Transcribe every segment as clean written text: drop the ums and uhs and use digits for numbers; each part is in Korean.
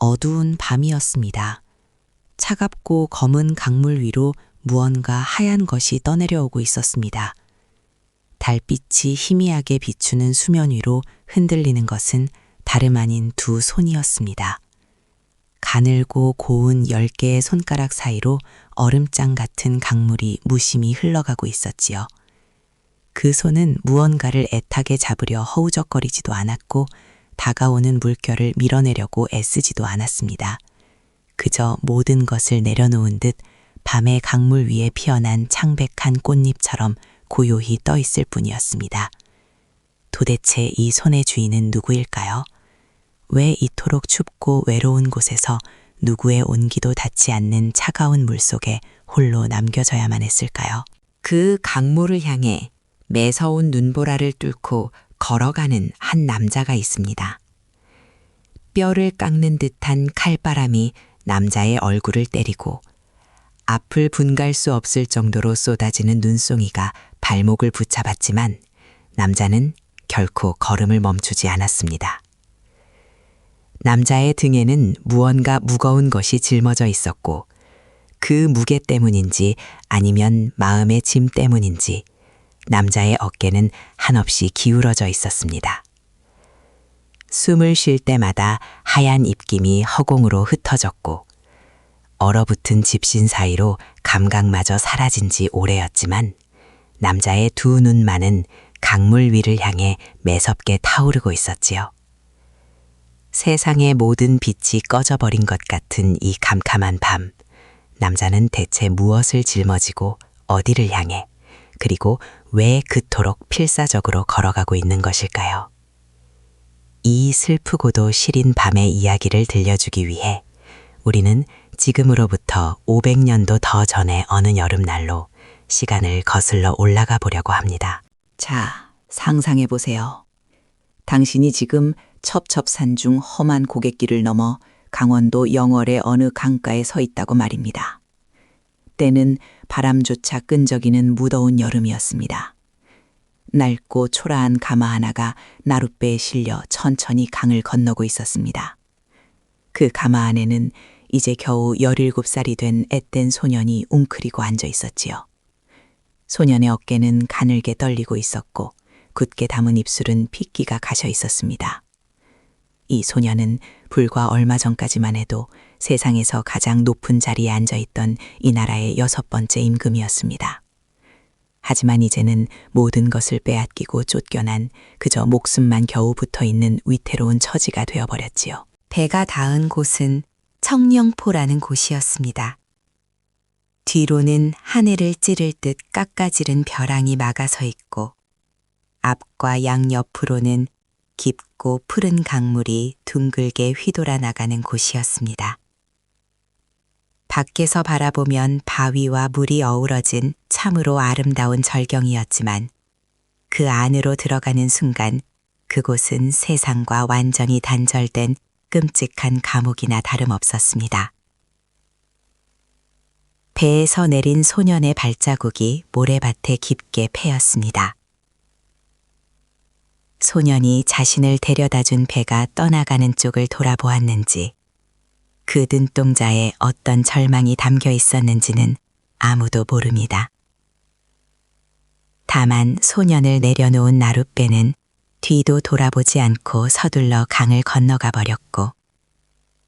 어두운 밤이었습니다. 차갑고 검은 강물 위로 무언가 하얀 것이 떠내려오고 있었습니다. 달빛이 희미하게 비추는 수면 위로 흔들리는 것은 다름 아닌 두 손이었습니다. 가늘고 고운 10개의 손가락 사이로 얼음장 같은 강물이 무심히 흘러가고 있었지요. 그 손은 무언가를 애타게 잡으려 허우적거리지도 않았고 다가오는 물결을 밀어내려고 애쓰지도 않았습니다. 그저 모든 것을 내려놓은 듯 밤의 강물 위에 피어난 창백한 꽃잎처럼 고요히 떠 있을 뿐이었습니다. 도대체 이 손의 주인은 누구일까요? 왜 이토록 춥고 외로운 곳에서 누구의 온기도 닿지 않는 차가운 물속에 홀로 남겨져야만 했을까요? 그 강물을 향해 매서운 눈보라를 뚫고 걸어가는 한 남자가 있습니다. 뼈를 깎는 듯한 칼바람이 남자의 얼굴을 때리고 앞을 분갈 수 없을 정도로 쏟아지는 눈송이가 발목을 붙잡았지만 남자는 결코 걸음을 멈추지 않았습니다. 남자의 등에는 무언가 무거운 것이 짊어져 있었고 그 무게 때문인지 아니면 마음의 짐 때문인지 남자의 어깨는 한없이 기울어져 있었습니다. 숨을 쉴 때마다 하얀 입김이 허공으로 흩어졌고 얼어붙은 집신 사이로 감각마저 사라진 지 오래였지만 남자의 두 눈만은 강물 위를 향해 매섭게 타오르고 있었지요. 세상의 모든 빛이 꺼져버린 것 같은 이 캄캄한 밤, 남자는 대체 무엇을 짊어지고 어디를 향해 그리고 왜 그토록 필사적으로 걸어가고 있는 것일까요? 이 슬프고도 시린 밤의 이야기를 들려주기 위해 우리는 지금으로부터 500년도 더 전의 어느 여름날로 시간을 거슬러 올라가 보려고 합니다. 자, 상상해 보세요. 당신이 지금 첩첩산 중 험한 고갯길을 넘어 강원도 영월의 어느 강가에 서 있다고 말입니다. 때는 바람조차 끈적이는 무더운 여름이었습니다. 낡고 초라한 가마 하나가 나룻배에 실려 천천히 강을 건너고 있었습니다. 그 가마 안에는 이제 겨우 17살이 된 앳된 소년이 웅크리고 앉아 있었지요. 소년의 어깨는 가늘게 떨리고 있었고 굳게 담은 입술은 핏기가 가셔 있었습니다. 이 소년은 불과 얼마 전까지만 해도 세상에서 가장 높은 자리에 앉아 있던 이 나라의 6번째 임금이었습니다. 하지만 이제는 모든 것을 빼앗기고 쫓겨난 그저 목숨만 겨우 붙어 있는 위태로운 처지가 되어버렸지요. 배가 닿은 곳은 청령포라는 곳이었습니다. 뒤로는 하늘을 찌를 듯 깎아지른 벼랑이 막아서 있고 앞과 양옆으로는 깊고 푸른 강물이 둥글게 휘돌아 나가는 곳이었습니다. 밖에서 바라보면 바위와 물이 어우러진 참으로 아름다운 절경이었지만 그 안으로 들어가는 순간 그곳은 세상과 완전히 단절된 끔찍한 감옥이나 다름없었습니다. 배에서 내린 소년의 발자국이 모래밭에 깊게 패였습니다. 소년이 자신을 데려다준 배가 떠나가는 쪽을 돌아보았는지 그 눈동자에 어떤 절망이 담겨 있었는지는 아무도 모릅니다. 다만 소년을 내려놓은 나룻배는 뒤도 돌아보지 않고 서둘러 강을 건너가 버렸고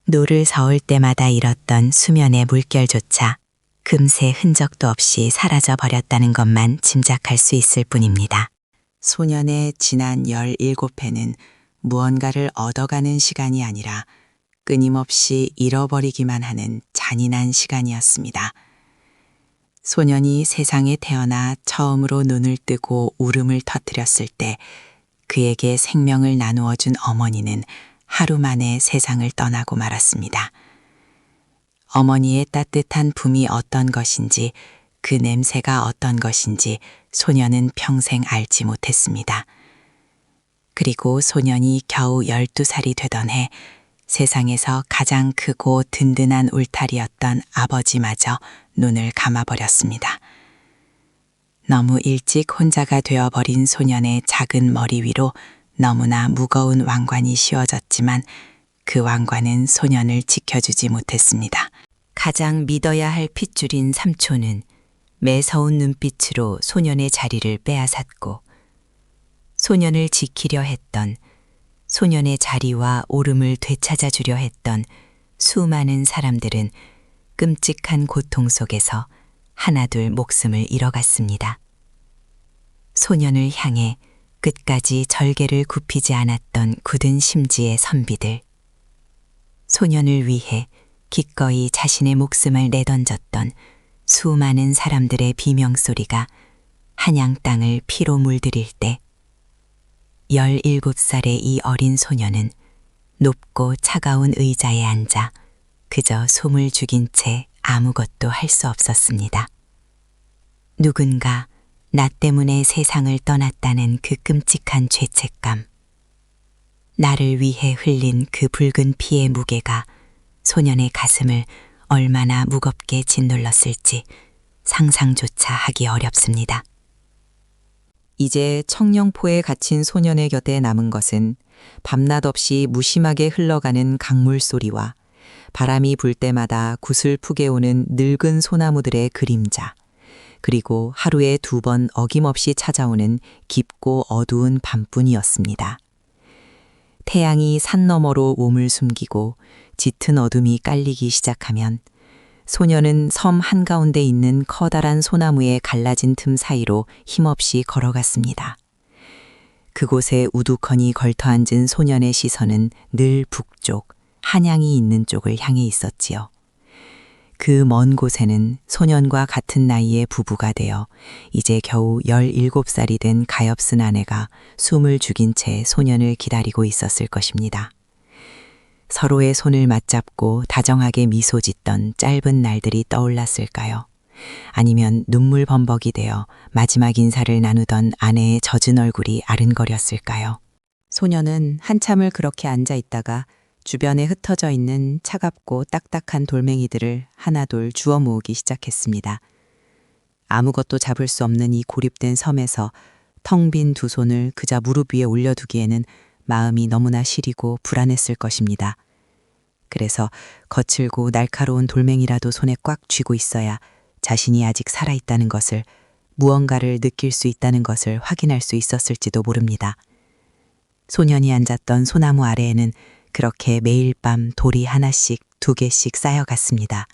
노를 저을 때마다 잃었던 수면의 물결조차 금세 흔적도 없이 사라져 버렸다는 것만 짐작할 수 있을 뿐입니다. 소년의 지난 17회는 무언가를 얻어가는 시간이 아니라 끊임없이 잃어버리기만 하는 잔인한 시간이었습니다. 소년이 세상에 태어나 처음으로 눈을 뜨고 울음을 터뜨렸을 때 그에게 생명을 나누어 준 어머니는 하루 만에 세상을 떠나고 말았습니다. 어머니의 따뜻한 품이 어떤 것인지 그 냄새가 어떤 것인지 소년은 평생 알지 못했습니다. 그리고 소년이 겨우 12살이 되던 해 세상에서 가장 크고 든든한 울타리였던 아버지마저 눈을 감아버렸습니다. 너무 일찍 혼자가 되어버린 소년의 작은 머리 위로 너무나 무거운 왕관이 씌워졌지만 그 왕관은 소년을 지켜주지 못했습니다. 가장 믿어야 할 핏줄인 삼촌은 매서운 눈빛으로 소년의 자리를 빼앗았고 소년을 지키려 했던 소년의 자리와 오름을 되찾아주려 했던 수많은 사람들은 끔찍한 고통 속에서 하나둘 목숨을 잃어갔습니다. 소년을 향해 끝까지 절개를 굽히지 않았던 굳은 심지의 선비들, 소년을 위해 기꺼이 자신의 목숨을 내던졌던 수많은 사람들의 비명소리가 한양 땅을 피로 물들일 때 17살의 이 어린 소년은 높고 차가운 의자에 앉아 그저 숨을 죽인 채 아무것도 할 수 없었습니다. 누군가 나 때문에 세상을 떠났다는 그 끔찍한 죄책감, 나를 위해 흘린 그 붉은 피의 무게가 소년의 가슴을 얼마나 무겁게 짓눌렀을지 상상조차 하기 어렵습니다. 이제 청령포에 갇힌 소년의 곁에 남은 것은 밤낮 없이 무심하게 흘러가는 강물 소리와 바람이 불 때마다 구슬프게 오는 늙은 소나무들의 그림자, 그리고 하루에 2번 어김없이 찾아오는 깊고 어두운 밤뿐이었습니다. 태양이 산 너머로 몸을 숨기고 짙은 어둠이 깔리기 시작하면 소년은 섬 한가운데 있는 커다란 소나무의 갈라진 틈 사이로 힘없이 걸어갔습니다. 그곳에 우두커니 걸터앉은 소년의 시선은 늘 북쪽, 한양이 있는 쪽을 향해 있었지요. 그 먼 곳에는 소년과 같은 나이의 부부가 되어 이제 겨우 17살이 된 가엾은 아내가 숨을 죽인 채 소년을 기다리고 있었을 것입니다. 서로의 손을 맞잡고 다정하게 미소 짓던 짧은 날들이 떠올랐을까요? 아니면 눈물 범벅이 되어 마지막 인사를 나누던 아내의 젖은 얼굴이 아른거렸을까요? 소년은 한참을 그렇게 앉아 있다가 주변에 흩어져 있는 차갑고 딱딱한 돌멩이들을 하나둘 주워 모으기 시작했습니다. 아무것도 잡을 수 없는 이 고립된 섬에서 텅 빈 두 손을 그저 무릎 위에 올려두기에는 마음이 너무나 시리고 불안했을 것입니다. 그래서 거칠고 날카로운 돌멩이라도 손에 꽉 쥐고 있어야 자신이 아직 살아있다는 것을, 무언가를 느낄 수 있다는 것을 확인할 수 있었을지도 모릅니다. 소년이 앉았던 소나무 아래에는 그렇게 매일 밤 돌이 하나씩 2개씩 쌓여갔습니다.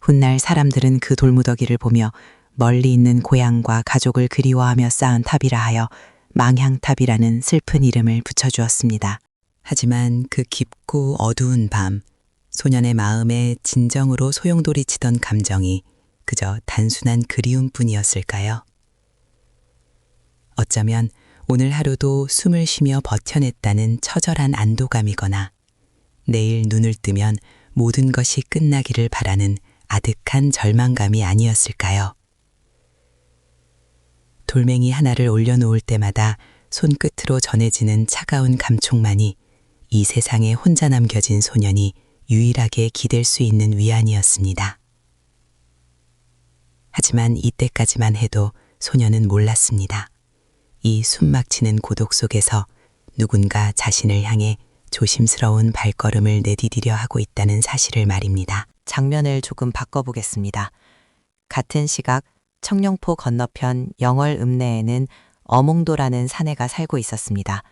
훗날 사람들은 그 돌무더기를 보며 멀리 있는 고향과 가족을 그리워하며 쌓은 탑이라 하여 망향탑이라는 슬픈 이름을 붙여주었습니다. 하지만 그 깊고 어두운 밤, 소년의 마음에 진정으로 소용돌이치던 감정이 그저 단순한 그리움뿐이었을까요? 어쩌면 오늘 하루도 숨을 쉬며 버텨냈다는 처절한 안도감이거나 내일 눈을 뜨면 모든 것이 끝나기를 바라는 아득한 절망감이 아니었을까요? 돌멩이 하나를 올려놓을 때마다 손끝으로 전해지는 차가운 감촉만이 이 세상에 혼자 남겨진 소년이 유일하게 기댈 수 있는 위안이었습니다. 하지만 이때까지만 해도 소년은 몰랐습니다. 이 숨막히는 고독 속에서 누군가 자신을 향해 조심스러운 발걸음을 내디디려 하고 있다는 사실을 말입니다. 장면을 조금 바꿔보겠습니다. 같은 시각 청령포 건너편 영월 읍내에는 어몽도라는 사내가 살고 있었습니다.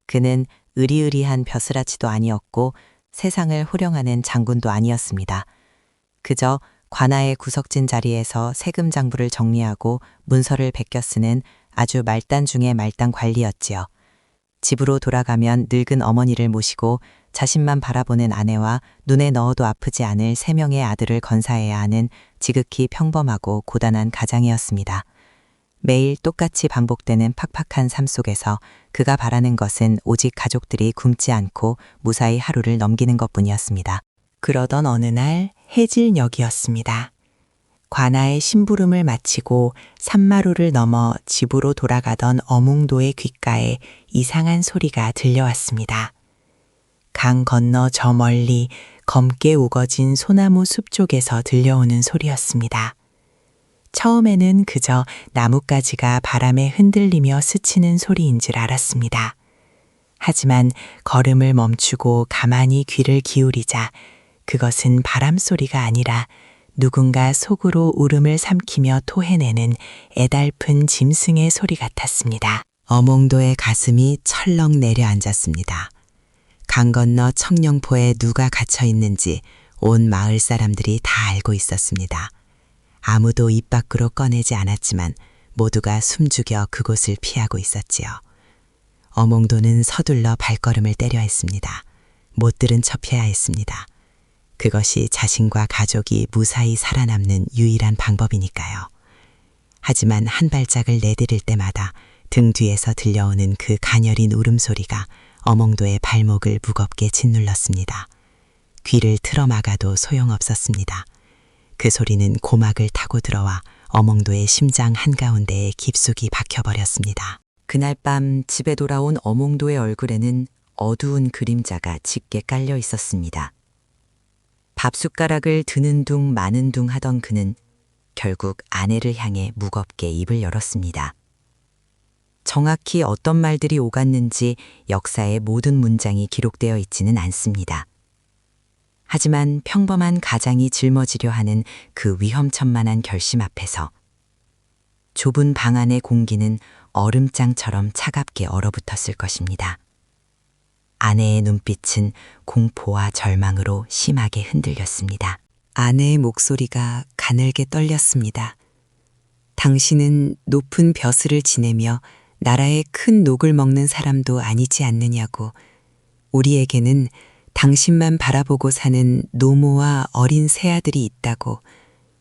그는 으리으리한 벼슬아치도 아니었고 세상을 호령하는 장군도 아니었습니다. 그저 관아의 구석진 자리에서 세금 장부를 정리하고 문서를 베껴 쓰는 아주 말단 중의 말단 관리였지요. 집으로 돌아가면 늙은 어머니를 모시고 자신만 바라보는 아내와 눈에 넣어도 아프지 않을 3명의 아들을 건사해야 하는 지극히 평범하고 고단한 가장이었습니다. 매일 똑같이 반복되는 팍팍한 삶 속에서 그가 바라는 것은 오직 가족들이 굶지 않고 무사히 하루를 넘기는 것뿐이었습니다. 그러던 어느 날 해질녘이었습니다. 관아의 심부름을 마치고 산마루를 넘어 집으로 돌아가던 어몽도의 귓가에 이상한 소리가 들려왔습니다. 강 건너 저 멀리 검게 우거진 소나무 숲 쪽에서 들려오는 소리였습니다. 처음에는 그저 나뭇가지가 바람에 흔들리며 스치는 소리인 줄 알았습니다. 하지만 걸음을 멈추고 가만히 귀를 기울이자 그것은 바람 소리가 아니라 누군가 속으로 울음을 삼키며 토해내는 애달픈 짐승의 소리 같았습니다. 어몽도의 가슴이 철렁 내려앉았습니다. 강 건너 청령포에 누가 갇혀 있는지 온 마을 사람들이 다 알고 있었습니다. 아무도 입 밖으로 꺼내지 않았지만 모두가 숨죽여 그곳을 피하고 있었지요. 어몽도는 서둘러 발걸음을 때려 했습니다. 못 들은 척해야 했습니다. 그것이 자신과 가족이 무사히 살아남는 유일한 방법이니까요. 하지만 한 발짝을 내디딜 때마다 등 뒤에서 들려오는 그 가녀린 울음소리가 어몽도의 발목을 무겁게 짓눌렀습니다. 귀를 틀어막아도 소용없었습니다. 그 소리는 고막을 타고 들어와 어몽도의 심장 한가운데에 깊숙이 박혀버렸습니다. 그날 밤 집에 돌아온 어몽도의 얼굴에는 어두운 그림자가 짙게 깔려 있었습니다. 밥숟가락을 드는 둥 마는 둥 하던 그는 결국 아내를 향해 무겁게 입을 열었습니다. 정확히 어떤 말들이 오갔는지 역사의 모든 문장이 기록되어 있지는 않습니다. 하지만 평범한 가장이 짊어지려 하는 그 위험천만한 결심 앞에서 좁은 방 안의 공기는 얼음장처럼 차갑게 얼어붙었을 것입니다. 아내의 눈빛은 공포와 절망으로 심하게 흔들렸습니다. 아내의 목소리가 가늘게 떨렸습니다. 당신은 높은 벼슬을 지내며 나라의 큰 녹을 먹는 사람도 아니지 않느냐고. 우리에게는 당신만 바라보고 사는 노모와 어린 새아들이 있다고.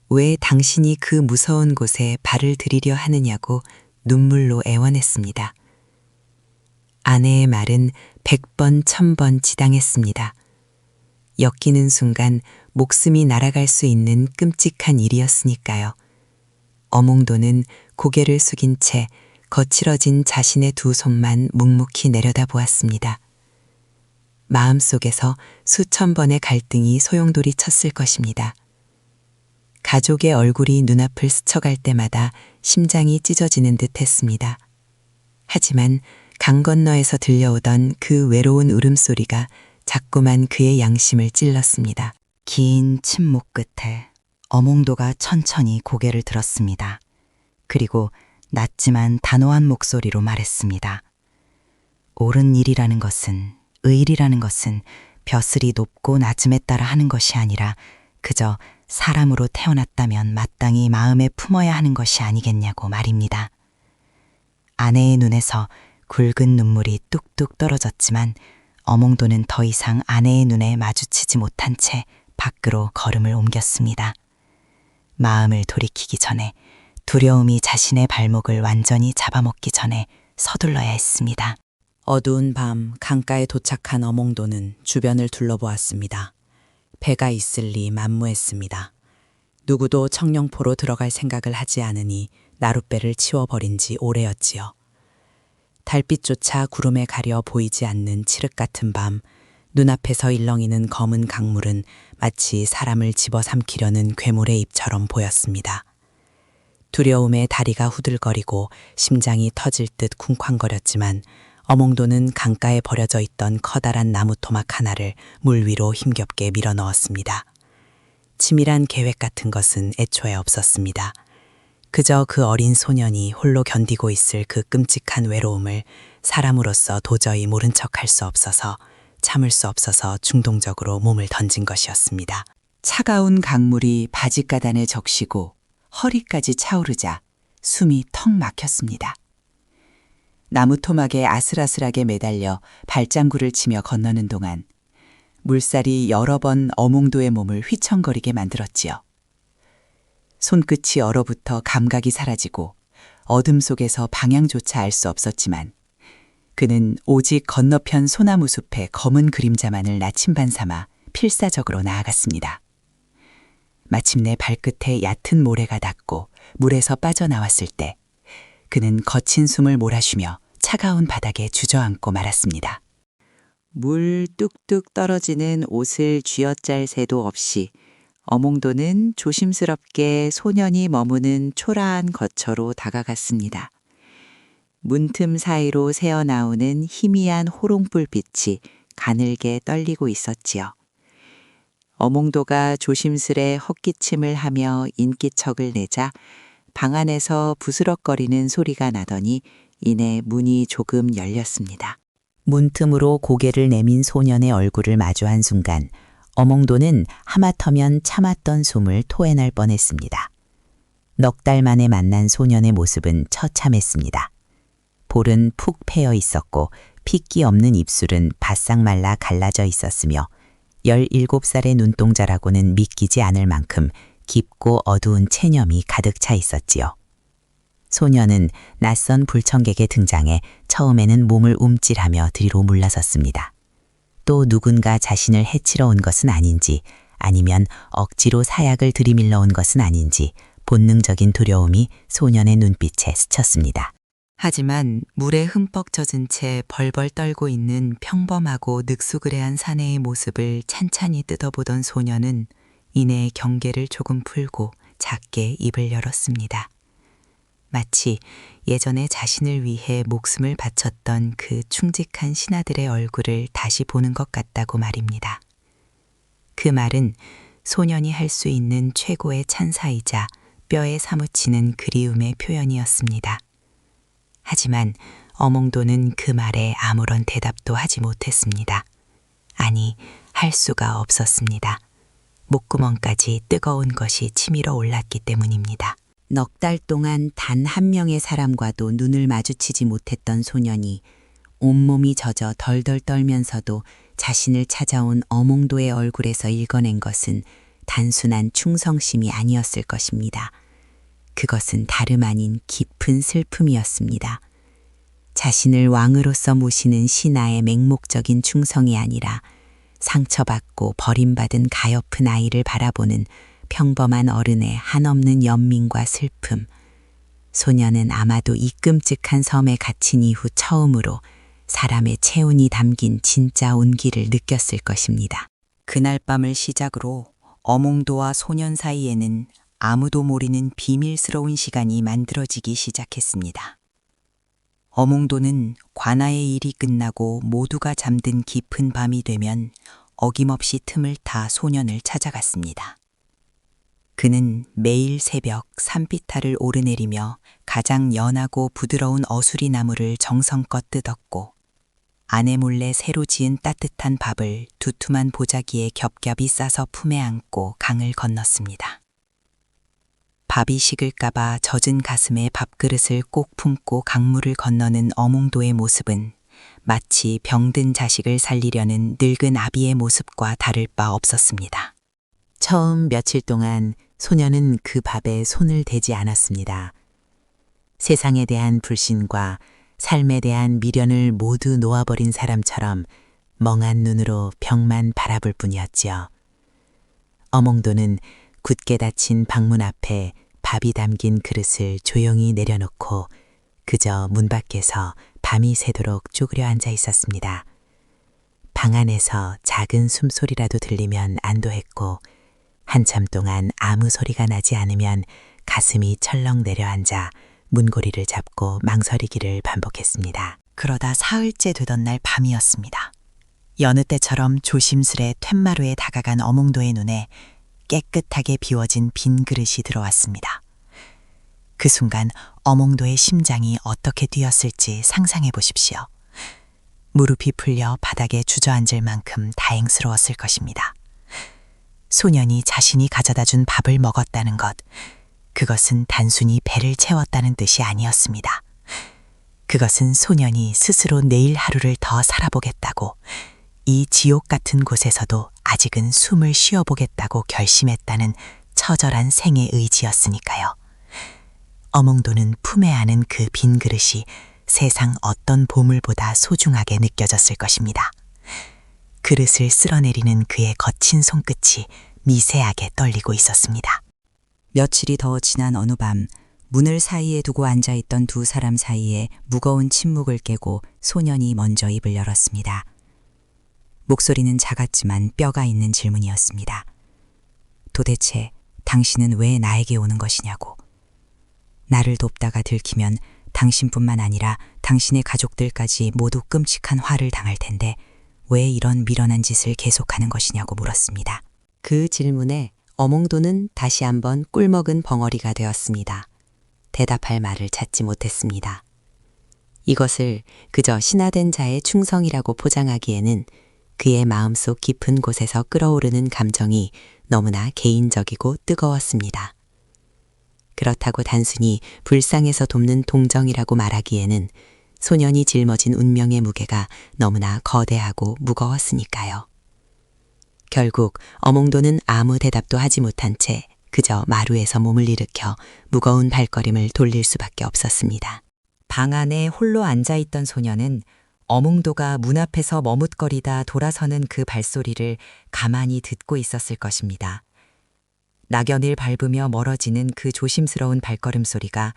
왜 당신이 그 무서운 곳에 발을 들이려 하느냐고 눈물로 애원했습니다. 아내의 말은 100번, 1000번 지당했습니다. 엮이는 순간 목숨이 날아갈 수 있는 끔찍한 일이었으니까요. 어몽도는 고개를 숙인 채 거칠어진 자신의 두 손만 묵묵히 내려다보았습니다. 마음속에서 수천 번의 갈등이 소용돌이 쳤을 것입니다. 가족의 얼굴이 눈앞을 스쳐갈 때마다 심장이 찢어지는 듯 했습니다. 하지만 강 건너에서 들려오던 그 외로운 울음소리가 자꾸만 그의 양심을 찔렀습니다. 긴 침묵 끝에 어몽도가 천천히 고개를 들었습니다. 그리고 낮지만 단호한 목소리로 말했습니다. 옳은 일이라는 것은, 의리라는 것은 벼슬이 높고 낮음에 따라 하는 것이 아니라 그저 사람으로 태어났다면 마땅히 마음에 품어야 하는 것이 아니겠냐고 말입니다. 아내의 눈에서 굵은 눈물이 뚝뚝 떨어졌지만 어몽도는 더 이상 아내의 눈에 마주치지 못한 채 밖으로 걸음을 옮겼습니다. 마음을 돌이키기 전에, 두려움이 자신의 발목을 완전히 잡아먹기 전에 서둘러야 했습니다. 어두운 밤 강가에 도착한 어몽도는 주변을 둘러보았습니다. 배가 있을 리 만무했습니다. 누구도 청령포로 들어갈 생각을 하지 않으니 나룻배를 치워버린 지 오래였지요. 달빛조차 구름에 가려 보이지 않는 칠흑 같은 밤, 눈앞에서 일렁이는 검은 강물은 마치 사람을 집어삼키려는 괴물의 입처럼 보였습니다. 두려움에 다리가 후들거리고 심장이 터질 듯 쿵쾅거렸지만 어몽도는 강가에 버려져 있던 커다란 나무 토막 하나를 물 위로 힘겹게 밀어 넣었습니다. 치밀한 계획 같은 것은 애초에 없었습니다. 그저 그 어린 소년이 홀로 견디고 있을 그 끔찍한 외로움을 사람으로서 도저히 모른 척할 수 없어서, 참을 수 없어서 중동적으로 몸을 던진 것이었습니다. 차가운 강물이 바짓가단을 적시고 허리까지 차오르자 숨이 턱 막혔습니다. 나무 토막에 아슬아슬하게 매달려 발장구를 치며 건너는 동안 물살이 여러 번 어몽도의 몸을 휘청거리게 만들었지요. 손끝이 얼어붙어 감각이 사라지고 어둠 속에서 방향조차 알 수 없었지만 그는 오직 건너편 소나무 숲의 검은 그림자만을 나침반 삼아 필사적으로 나아갔습니다. 마침내 발끝에 얕은 모래가 닿고 물에서 빠져나왔을 때 그는 거친 숨을 몰아쉬며 차가운 바닥에 주저앉고 말았습니다. 물 뚝뚝 떨어지는 옷을 쥐어짤 새도 없이 어몽도는 조심스럽게 소년이 머무는 초라한 거처로 다가갔습니다. 문틈 사이로 새어나오는 희미한 호롱불빛이 가늘게 떨리고 있었지요. 어몽도가 조심스레 헛기침을 하며 인기척을 내자 방 안에서 부스럭거리는 소리가 나더니 이내 문이 조금 열렸습니다. 문틈으로 고개를 내민 소년의 얼굴을 마주한 순간 어몽도는 하마터면 참았던 숨을 토해낼 뻔했습니다. 넉 달 만에 만난 소년의 모습은 처참했습니다. 볼은 푹 패여 있었고 핏기 없는 입술은 바싹 말라 갈라져 있었으며 17살의 눈동자라고는 믿기지 않을 만큼 깊고 어두운 체념이 가득 차 있었지요. 소녀는 낯선 불청객의 등장에 처음에는 몸을 움찔하며 뒤로 물러섰습니다. 또 누군가 자신을 해치러 온 것은 아닌지 아니면 억지로 사약을 들이밀러 온 것은 아닌지 본능적인 두려움이 소년의 눈빛에 스쳤습니다. 하지만 물에 흠뻑 젖은 채 벌벌 떨고 있는 평범하고 늑수그레한 사내의 모습을 찬찬히 뜯어보던 소녀는 이내 경계를 조금 풀고 작게 입을 열었습니다. 마치 예전에 자신을 위해 목숨을 바쳤던 그 충직한 신하들의 얼굴을 다시 보는 것 같다고 말입니다. 그 말은 소년이 할 수 있는 최고의 찬사이자 뼈에 사무치는 그리움의 표현이었습니다. 하지만 어몽도는 그 말에 아무런 대답도 하지 못했습니다. 아니, 할 수가 없었습니다. 목구멍까지 뜨거운 것이 치밀어 올랐기 때문입니다. 넉 달 동안 단 한 명의 사람과도 눈을 마주치지 못했던 소년이 온몸이 젖어 덜덜 떨면서도 자신을 찾아온 어몽도의 얼굴에서 읽어낸 것은 단순한 충성심이 아니었을 것입니다. 그것은 다름 아닌 깊은 슬픔이었습니다. 자신을 왕으로서 모시는 신하의 맹목적인 충성이 아니라 상처받고 버림받은 가엾은 아이를 바라보는 평범한 어른의 한없는 연민과 슬픔. 소녀는 아마도 이 끔찍한 섬에 갇힌 이후 처음으로 사람의 체온이 담긴 진짜 온기를 느꼈을 것입니다. 그날 밤을 시작으로 어몽도와 소년 사이에는 아무도 모르는 비밀스러운 시간이 만들어지기 시작했습니다. 어몽도는 관아의 일이 끝나고 모두가 잠든 깊은 밤이 되면 어김없이 틈을 타 소년을 찾아갔습니다. 그는 매일 새벽 산비탈을 오르내리며 가장 연하고 부드러운 어수리 나무를 정성껏 뜯었고 아내 몰래 새로 지은 따뜻한 밥을 두툼한 보자기에 겹겹이 싸서 품에 안고 강을 건넜습니다. 밥이 식을까봐 젖은 가슴에 밥그릇을 꼭 품고 강물을 건너는 어몽도의 모습은 마치 병든 자식을 살리려는 늙은 아비의 모습과 다를 바 없었습니다. 처음 며칠 동안 소녀는 그 밥에 손을 대지 않았습니다. 세상에 대한 불신과 삶에 대한 미련을 모두 놓아버린 사람처럼 멍한 눈으로 벽만 바라볼 뿐이었지요. 어몽도는 굳게 닫힌 방문 앞에 밥이 담긴 그릇을 조용히 내려놓고 그저 문 밖에서 밤이 새도록 쪼그려 앉아 있었습니다. 방 안에서 작은 숨소리라도 들리면 안도했고 한참 동안 아무 소리가 나지 않으면 가슴이 철렁 내려앉아 문고리를 잡고 망설이기를 반복했습니다. 그러다 사흘째 되던 날 밤이었습니다. 여느 때처럼 조심스레 툇마루에 다가간 어몽도의 눈에 깨끗하게 비워진 빈 그릇이 들어왔습니다. 그 순간 어몽도의 심장이 어떻게 뛰었을지 상상해 보십시오. 무릎이 풀려 바닥에 주저앉을 만큼 다행스러웠을 것입니다. 소년이 자신이 가져다 준 밥을 먹었다는 것, 그것은 단순히 배를 채웠다는 뜻이 아니었습니다. 그것은 소년이 스스로 내일 하루를 더 살아보겠다고, 이 지옥 같은 곳에서도 아직은 숨을 쉬어보겠다고 결심했다는 처절한 생의 의지였으니까요. 어몽도는 품에 안은 그 빈 그릇이 세상 어떤 보물보다 소중하게 느껴졌을 것입니다. 그릇을 쓸어내리는 그의 거친 손끝이 미세하게 떨리고 있었습니다. 며칠이 더 지난 어느 밤, 문을 사이에 두고 앉아있던 두 사람 사이에 무거운 침묵을 깨고 소년이 먼저 입을 열었습니다. 목소리는 작았지만 뼈가 있는 질문이었습니다. 도대체 당신은 왜 나에게 오는 것이냐고. 나를 돕다가 들키면 당신뿐만 아니라 당신의 가족들까지 모두 끔찍한 화를 당할 텐데 왜 이런 미련한 짓을 계속하는 것이냐고 물었습니다. 그 질문에 어몽도는 다시 한번 꿀먹은 벙어리가 되었습니다. 대답할 말을 찾지 못했습니다. 이것을 그저 신화된 자의 충성이라고 포장하기에는 그의 마음속 깊은 곳에서 끓어오르는 감정이 너무나 개인적이고 뜨거웠습니다. 그렇다고 단순히 불쌍해서 돕는 동정이라고 말하기에는 소년이 짊어진 운명의 무게가 너무나 거대하고 무거웠으니까요. 결국 어몽도는 아무 대답도 하지 못한 채 그저 마루에서 몸을 일으켜 무거운 발걸음을 돌릴 수밖에 없었습니다. 방 안에 홀로 앉아있던 소년은 어몽도가 문 앞에서 머뭇거리다 돌아서는 그 발소리를 가만히 듣고 있었을 것입니다. 낙연을 밟으며 멀어지는 그 조심스러운 발걸음 소리가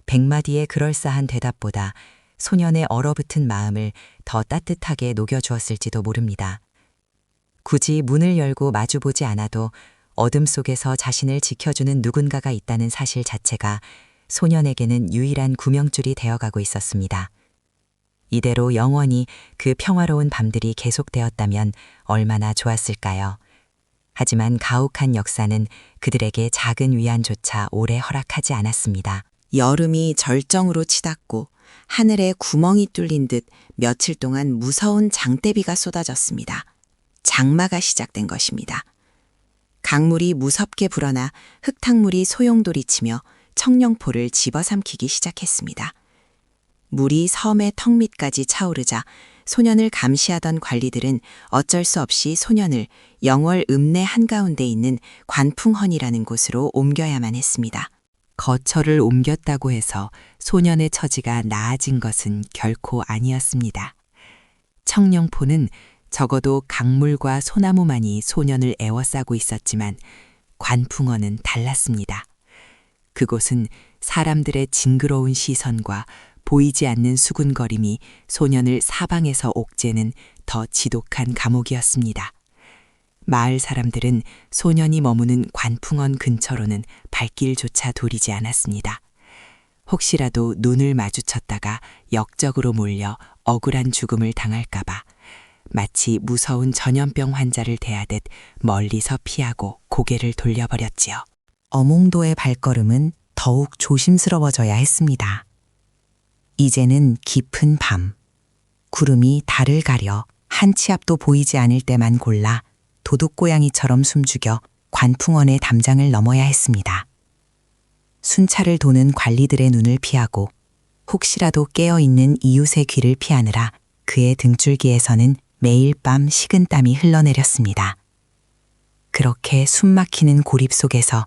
100마디의 그럴싸한 대답보다 소년의 얼어붙은 마음을 더 따뜻하게 녹여주었을지도 모릅니다. 굳이 문을 열고 마주보지 않아도 어둠 속에서 자신을 지켜주는 누군가가 있다는 사실 자체가 소년에게는 유일한 구명줄이 되어가고 있었습니다. 이대로 영원히 그 평화로운 밤들이 계속되었다면 얼마나 좋았을까요? 하지만 가혹한 역사는 그들에게 작은 위안조차 오래 허락하지 않았습니다. 여름이 절정으로 치닫고 하늘에 구멍이 뚫린 듯 며칠 동안 무서운 장대비가 쏟아졌습니다. 장마가 시작된 것입니다. 강물이 무섭게 불어나 흙탕물이 소용돌이치며 청룡포를 집어삼키기 시작했습니다. 물이 섬의 턱 밑까지 차오르자 소년을 감시하던 관리들은 어쩔 수 없이 소년을 영월 읍내 한가운데 있는 관풍헌이라는 곳으로 옮겨야만 했습니다. 거처를 옮겼다고 해서 소년의 처지가 나아진 것은 결코 아니었습니다. 청룡포는 적어도 강물과 소나무만이 소년을 애워싸고 있었지만 관풍헌은 달랐습니다. 그곳은 사람들의 징그러운 시선과 보이지 않는 수군거림이 소년을 사방에서 옥죄는 더 지독한 감옥이었습니다. 마을 사람들은 소년이 머무는 관풍헌 근처로는 발길조차 돌이지 않았습니다. 혹시라도 눈을 마주쳤다가 역적으로 몰려 억울한 죽음을 당할까봐 마치 무서운 전염병 환자를 대하듯 멀리서 피하고 고개를 돌려버렸지요. 어몽도의 발걸음은 더욱 조심스러워져야 했습니다. 이제는 깊은 밤, 구름이 달을 가려 한 치 앞도 보이지 않을 때만 골라 도둑고양이처럼 숨죽여 관풍헌의 담장을 넘어야 했습니다. 순찰을 도는 관리들의 눈을 피하고 혹시라도 깨어있는 이웃의 귀를 피하느라 그의 등줄기에서는 매일 밤 식은땀이 흘러내렸습니다. 그렇게 숨막히는 고립 속에서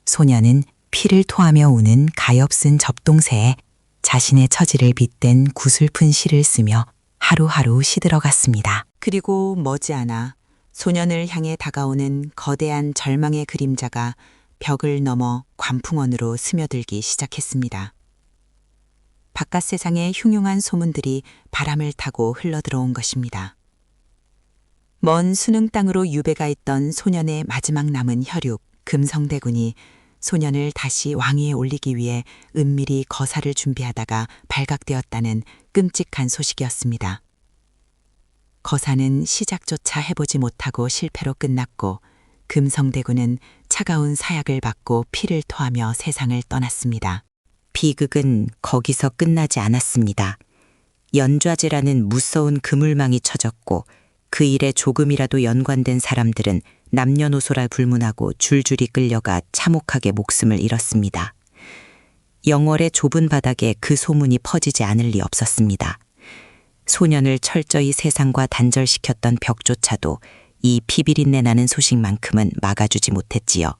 소년은 피를 토하며 우는 가엾은 접동새에 자신의 처지를 빗댄 구슬픈 시를 쓰며 하루하루 시들어갔습니다. 그리고 머지않아 소년을 향해 다가오는 거대한 절망의 그림자가 벽을 넘어 관풍헌으로 스며들기 시작했습니다. 바깥 세상의 흉흉한 소문들이 바람을 타고 흘러들어온 것입니다. 먼 수능 땅으로 유배가 있던 소년의 마지막 남은 혈육 금성대군이 소년을 다시 왕위에 올리기 위해 은밀히 거사를 준비하다가 발각되었다는 끔찍한 소식이었습니다. 거사는 시작조차 해보지 못하고 실패로 끝났고 금성대군은 차가운 사약을 받고 피를 토하며 세상을 떠났습니다. 비극은 거기서 끝나지 않았습니다. 연좌제라는 무서운 그물망이 쳐졌고 그 일에 조금이라도 연관된 사람들은 남녀노소라 불문하고 줄줄이 끌려가 참혹하게 목숨을 잃었습니다. 영월의 좁은 바닥에 그 소문이 퍼지지 않을 리 없었습니다. 소년을 철저히 세상과 단절시켰던 벽조차도 이 피비린내 나는 소식만큼은 막아주지 못했지요.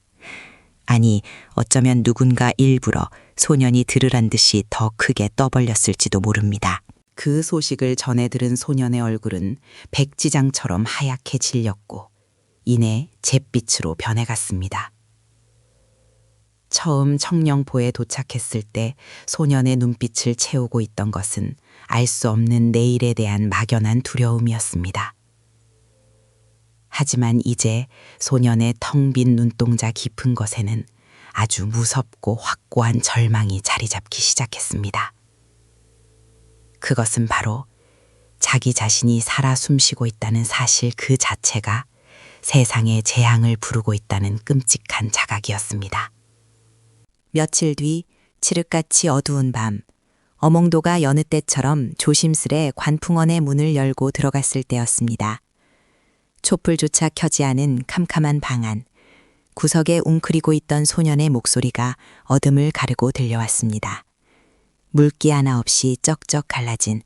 아니, 어쩌면 누군가 일부러 소년이 들으란 듯이 더 크게 떠벌렸을지도 모릅니다. 그 소식을 전해 들은 소년의 얼굴은 백지장처럼 하얗게 질렸고 이내 잿빛으로 변해갔습니다. 처음 청룡포에 도착했을 때 소년의 눈빛을 채우고 있던 것은 알 수 없는 내일에 대한 막연한 두려움이었습니다. 하지만 이제 소년의 텅 빈 눈동자 깊은 것에는 아주 무섭고 확고한 절망이 자리 잡기 시작했습니다. 그것은 바로 자기 자신이 살아 숨쉬고 있다는 사실 그 자체가 세상의 재앙을 부르고 있다는 끔찍한 자각이었습니다. 며칠 뒤 칠흑같이 어두운 밤, 어몽도가 여느 때처럼 조심스레 관풍원의 문을 열고 들어갔을 때였습니다. 촛불조차 켜지 않은 캄캄한 방 안, 구석에 웅크리고 있던 소년의 목소리가 어둠을 가르고 들려왔습니다. 물기 하나 없이 쩍쩍 갈라진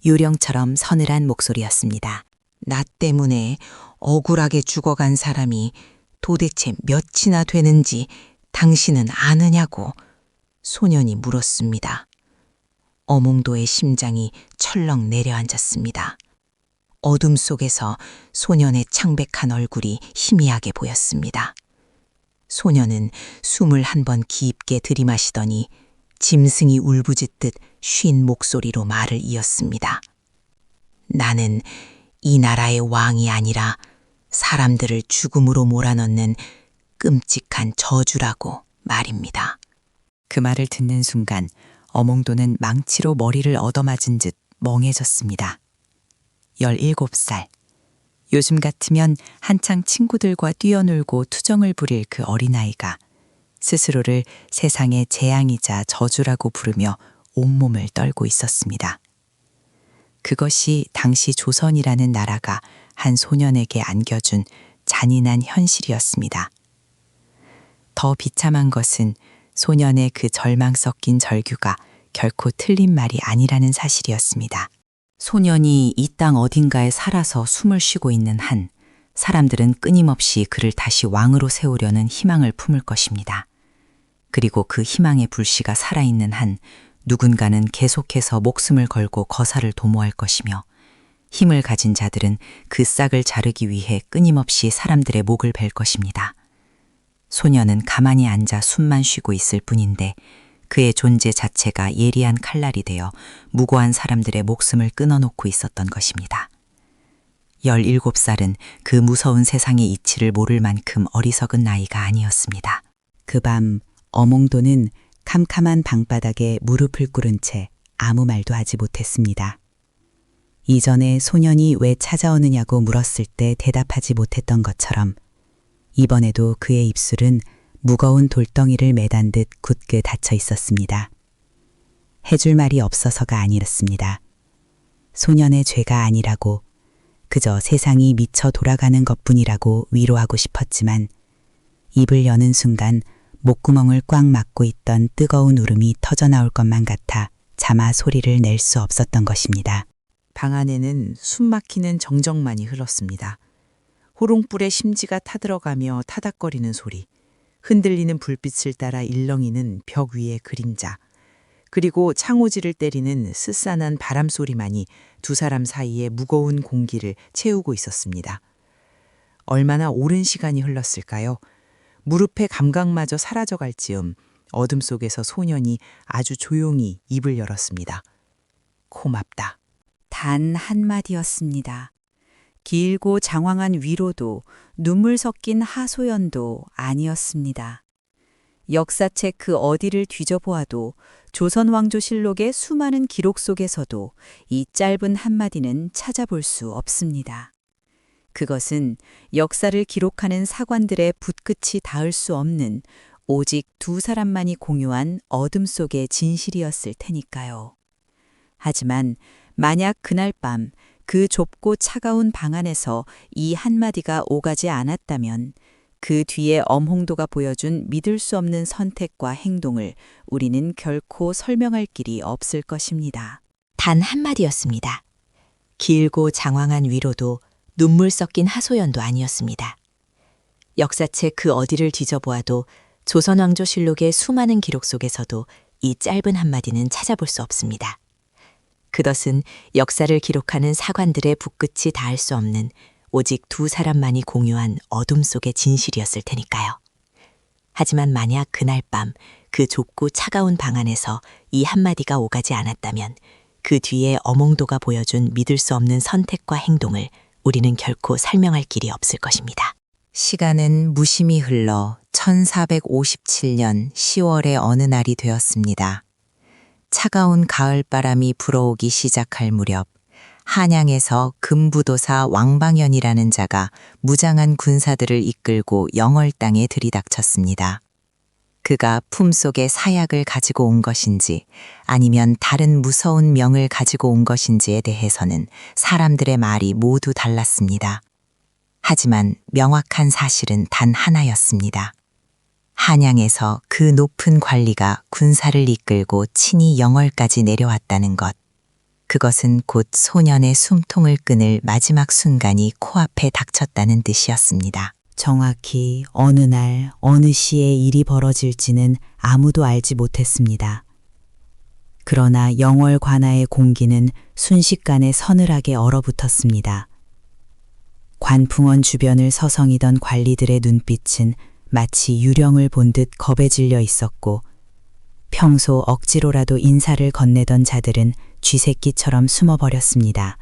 유령처럼 서늘한 목소리였습니다. 나 때문에 억울하게 죽어간 사람이 도대체 몇이나 되는지 당신은 아느냐고 소년이 물었습니다. 어몽도의 심장이 철렁 내려앉았습니다. 어둠 속에서 소년의 창백한 얼굴이 희미하게 보였습니다. 소년은 숨을 한 번 깊게 들이마시더니 짐승이 울부짖듯 쉰 목소리로 말을 이었습니다. 나는 이 나라의 왕이 아니라 사람들을 죽음으로 몰아넣는 끔찍한 저주라고 말입니다. 그 말을 듣는 순간 어몽도는 망치로 머리를 얻어맞은 듯 멍해졌습니다. 17살. 요즘 같으면 한창 친구들과 뛰어놀고 투정을 부릴 그 어린아이가 스스로를 세상의 재앙이자 저주라고 부르며 온몸을 떨고 있었습니다. 그것이 당시 조선이라는 나라가 한 소년에게 안겨준 잔인한 현실이었습니다. 더 비참한 것은 소년의 그 절망 섞인 절규가 결코 틀린 말이 아니라는 사실이었습니다. 소년이 이 땅 어딘가에 살아서 숨을 쉬고 있는 한 사람들은 끊임없이 그를 다시 왕으로 세우려는 희망을 품을 것입니다. 그리고 그 희망의 불씨가 살아있는 한 누군가는 계속해서 목숨을 걸고 거사를 도모할 것이며 힘을 가진 자들은 그 싹을 자르기 위해 끊임없이 사람들의 목을 벨 것입니다. 소년은 가만히 앉아 숨만 쉬고 있을 뿐인데 그의 존재 자체가 예리한 칼날이 되어 무고한 사람들의 목숨을 끊어놓고 있었던 것입니다. 17살은 그 무서운 세상의 이치를 모를 만큼 어리석은 나이가 아니었습니다. 그 밤 어몽도는 캄캄한 방바닥에 무릎을 꿇은 채 아무 말도 하지 못했습니다. 이전에 소년이 왜 찾아오느냐고 물었을 때 대답하지 못했던 것처럼 이번에도 그의 입술은 무거운 돌덩이를 매단 듯 굳게 닫혀 있었습니다. 해줄 말이 없어서가 아니었습니다. 소년의 죄가 아니라고, 그저 세상이 미쳐 돌아가는 것뿐이라고 위로하고 싶었지만 입을 여는 순간 목구멍을 꽉 막고 있던 뜨거운 울음이 터져나올 것만 같아 차마 소리를 낼 수 없었던 것입니다. 방 안에는 숨막히는 정적만이 흘렀습니다. 호롱불에 심지가 타들어가며 타닥거리는 소리, 흔들리는 불빛을 따라 일렁이는 벽 위의 그림자, 그리고 창호지를 때리는 스산한 바람 소리만이 두 사람 사이에 무거운 공기를 채우고 있었습니다. 얼마나 오랜 시간이 흘렀을까요? 무릎의 감각마저 사라져갈 즈음 어둠 속에서 소년이 아주 조용히 입을 열었습니다. 고맙다. 단 한마디였습니다. 길고 장황한 위로도 눈물 섞인 하소연도 아니었습니다. 역사책 그 어디를 뒤져보아도 조선왕조실록의 수많은 기록 속에서도 이 짧은 한마디는 찾아볼 수 없습니다. 그것은 역사를 기록하는 사관들의 붓끝이 닿을 수 없는 오직 두 사람만이 공유한 어둠 속의 진실이었을 테니까요. 하지만 만약 그날 밤 그 좁고 차가운 방 안에서 이 한마디가 오가지 않았다면 그 뒤에 엄홍도가 보여준 믿을 수 없는 선택과 행동을 우리는 결코 설명할 길이 없을 것입니다. 단 한마디였습니다. 길고 장황한 위로도 눈물 섞인 하소연도 아니었습니다. 역사책 그 어디를 뒤져보아도 조선왕조실록의 수많은 기록 속에서도 이 짧은 한마디는 찾아볼 수 없습니다. 그것은 역사를 기록하는 사관들의 붓끝이 닿을 수 없는 오직 두 사람만이 공유한 어둠 속의 진실이었을 테니까요. 하지만 만약 그날 밤 그 좁고 차가운 방 안에서 이 한마디가 오가지 않았다면 그 뒤에 어몽도가 보여준 믿을 수 없는 선택과 행동을 우리는 결코 설명할 길이 없을 것입니다. 시간은 무심히 흘러 1457년 10월의 어느 날이 되었습니다. 차가운 가을바람이 불어오기 시작할 무렵 한양에서 금부도사 왕방연이라는 자가 무장한 군사들을 이끌고 영월 땅에 들이닥쳤습니다. 그가 품속에 사약을 가지고 온 것인지 아니면 다른 무서운 명을 가지고 온 것인지에 대해서는 사람들의 말이 모두 달랐습니다. 하지만 명확한 사실은 단 하나였습니다. 한양에서 그 높은 관리가 군사를 이끌고 친히 영월까지 내려왔다는 것. 그것은 곧 소년의 숨통을 끊을 마지막 순간이 코앞에 닥쳤다는 뜻이었습니다. 정확히 어느 날 어느 시에 일이 벌어질지는 아무도 알지 못했습니다. 그러나 영월 관아의 공기는 순식간에 서늘하게 얼어붙었습니다. 관풍원 주변을 서성이던 관리들의 눈빛은 마치 유령을 본 듯 겁에 질려 있었고 평소 억지로라도 인사를 건네던 자들은 쥐새끼처럼 숨어버렸습니다.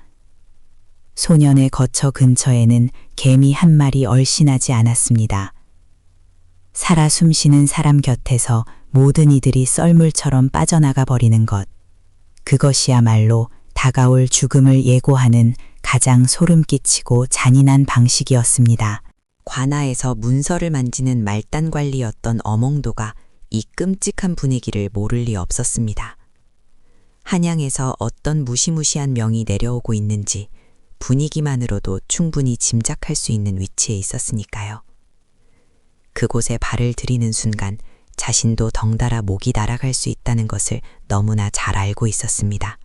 소년의 거처 근처에는 개미 한 마리 얼씬하지 않았습니다. 살아 숨쉬는 사람 곁에서 모든 이들이 썰물처럼 빠져나가 버리는 것. 그것이야말로 다가올 죽음을 예고하는 가장 소름 끼치고 잔인한 방식이었습니다. 관아에서 문서를 만지는 말단 관리였던 어몽도가 이 끔찍한 분위기를 모를 리 없었습니다. 한양에서 어떤 무시무시한 명이 내려오고 있는지 분위기만으로도 충분히 짐작할 수 있는 위치에 있었으니까요. 그곳에 발을 들이는 순간 자신도 덩달아 목이 날아갈 수 있다는 것을 너무나 잘 알고 있었습니다.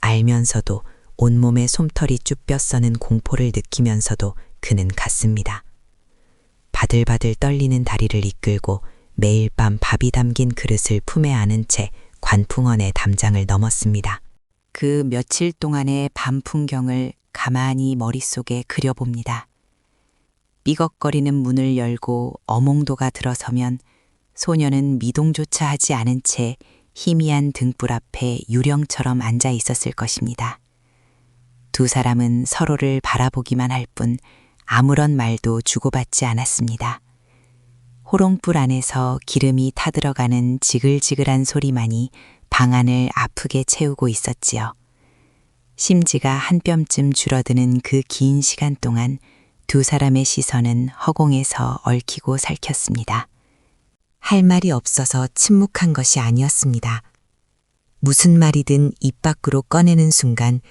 알면서도 온몸에 솜털이 쭈뼛서는 공포를 느끼면서도 그는 갔습니다. 바들바들 떨리는 다리를 이끌고 매일 밤 밥이 담긴 그릇을 품에 안은 채 관풍원의 담장을 넘었습니다. 그 며칠 동안의 밤 풍경을 가만히 머릿속에 그려봅니다. 삐걱거리는 문을 열고 어몽도가 들어서면 소녀는 미동조차 하지 않은 채 희미한 등불 앞에 유령처럼 앉아 있었을 것입니다. 두 사람은 서로를 바라보기만 할 뿐 아무런 말도 주고받지 않았습니다. 호롱불 안에서 기름이 타들어가는 지글지글한 소리만이 방 안을 아프게 채우고 있었지요. 심지가 한 뼘쯤 줄어드는 그 긴 시간 동안 두 사람의 시선은 허공에서 얽히고 살켰습니다. 할 말이 없어서 침묵한 것이 아니었습니다. 무슨 말이든 입 밖으로 꺼내는 순간